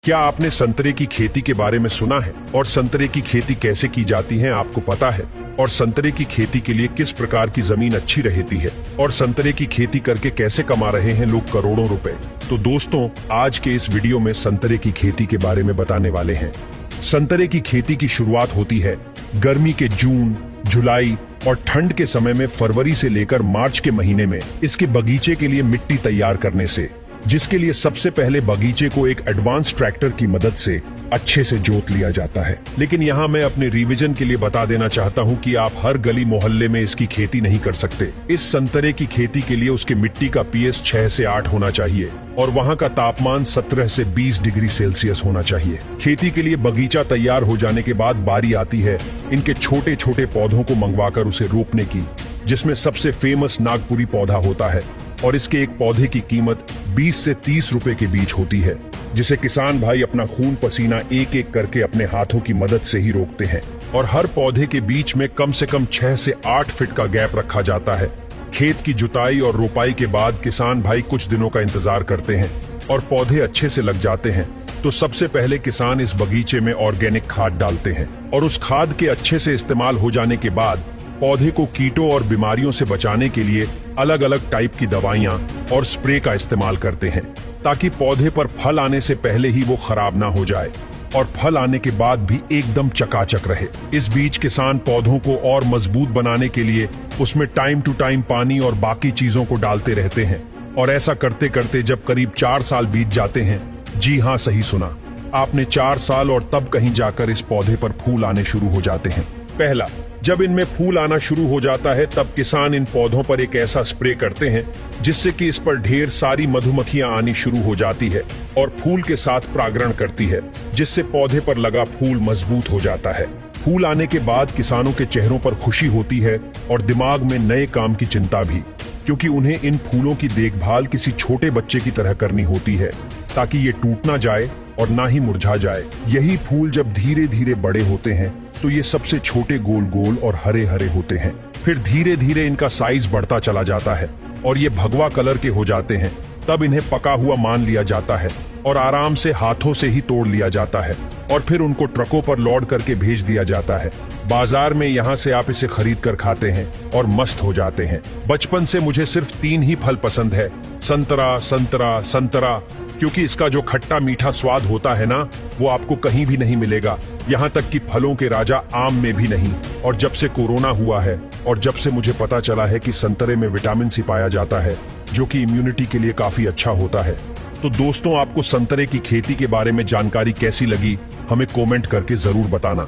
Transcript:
क्या आपने संतरे की खेती के बारे में सुना है? और संतरे की खेती कैसे की जाती है आपको पता है? और संतरे की खेती के लिए किस प्रकार की जमीन अच्छी रहती है? और संतरे की खेती करके कैसे कमा रहे हैं लोग करोड़ों रुपए? तो दोस्तों, आज के इस वीडियो में संतरे की खेती के बारे में बताने वाले हैं। संतरे की खेती की शुरुआत होती है गर्मी के जून, जुलाई और ठंड के समय में फरवरी से लेकर मार्च के महीने में इसके बगीचे के लिए मिट्टी तैयार करने से, जिसके लिए सबसे पहले बगीचे को एक एडवांस ट्रैक्टर की मदद से अच्छे से जोत लिया जाता है। लेकिन यहाँ मैं अपने रिवीजन के लिए बता देना चाहता हूँ कि आप हर गली मोहल्ले में इसकी खेती नहीं कर सकते। इस संतरे की खेती के लिए उसके मिट्टी का पीएच 6 से 8 होना चाहिए और वहाँ का तापमान 17 से 20 डिग्री सेल्सियस होना चाहिए। खेती के लिए बगीचा तैयार हो जाने के बाद बारी आती है इनके छोटे छोटे पौधों को मंगवाकर उसे रोपने की, जिसमें सबसे फेमस नागपुरी पौधा होता है और इसके एक पौधे की कीमत 20 से 30 रुपए के बीच होती है, जिसे किसान भाई अपना खून पसीना एक एक करके अपने हाथों की मदद से ही रोकते हैं। और हर पौधे के बीच में कम से कम 6 से 8 फीट का गैप रखा जाता है। खेत की जुताई और रोपाई के बाद किसान भाई कुछ दिनों का इंतजार करते हैं और पौधे अच्छे से लग जाते हैं तो सबसे पहले किसान इस बगीचे में ऑर्गेनिक खाद डालते हैं और उस खाद के अच्छे से इस्तेमाल हो जाने के बाद पौधे को कीटों और बीमारियों से बचाने के लिए अलग अलग टाइप की दवाइयां और स्प्रे का इस्तेमाल करते हैं, ताकि पौधे पर फल आने से पहले ही वो खराब ना हो जाए और फल आने के बाद भी एकदम चकाचक रहे। इस बीच किसान पौधों को और मजबूत बनाने के लिए उसमें टाइम टू टाइम पानी और बाकी चीजों को डालते रहते हैं। और ऐसा करते करते जब करीब 4 साल बीत जाते हैं, जी हाँ, सही सुना आपने, 4 साल, और तब कहीं जाकर इस पौधे पर फूल आने शुरू हो जाते हैं। पहला, जब इनमें फूल आना शुरू हो जाता है तब किसान इन पौधों पर एक ऐसा स्प्रे करते हैं जिससे कि इस पर ढेर सारी मधुमक्खियां आनी शुरू हो जाती है और फूल के साथ परागण करती है, जिससे पौधे पर लगा फूल मजबूत हो जाता है। फूल आने के बाद किसानों के चेहरों पर खुशी होती है और दिमाग में नए काम की चिंता भी, क्योंकि उन्हें इन फूलों की देखभाल किसी छोटे बच्चे की तरह करनी होती है ताकि ये टूट ना जाए और ना ही मुरझा जाए। यही फूल जब धीरे धीरे बड़े होते हैं तो ये सबसे छोटे गोल गोल और हरे हरे होते हैं। फिर धीरे धीरे इनका साइज बढ़ता चला जाता है और ये भगवा कलर के हो जाते हैं। तब इन्हें पका हुआ मान लिया जाता है और आराम से हाथों से ही तोड़ लिया जाता है और फिर उनको ट्रकों पर लोड करके भेज दिया जाता है। बाजार में यहाँ से आप इसे खरीद कर खाते हैं और मस्त हो जाते हैं। बचपन से मुझे सिर्फ 3 ही फल पसंद है, संतरा, संतरा, संतरा, क्योंकि इसका जो खट्टा मीठा स्वाद होता है ना, वो आपको कहीं भी नहीं मिलेगा, यहाँ तक कि फलों के राजा आम में भी नहीं। और जब से कोरोना हुआ है और जब से मुझे पता चला है कि संतरे में विटामिन सी पाया जाता है, जो कि इम्यूनिटी के लिए काफी अच्छा होता है। तो दोस्तों, आपको संतरे की खेती के बारे में जानकारी कैसी लगी, हमें कमेंट करके जरूर बताना।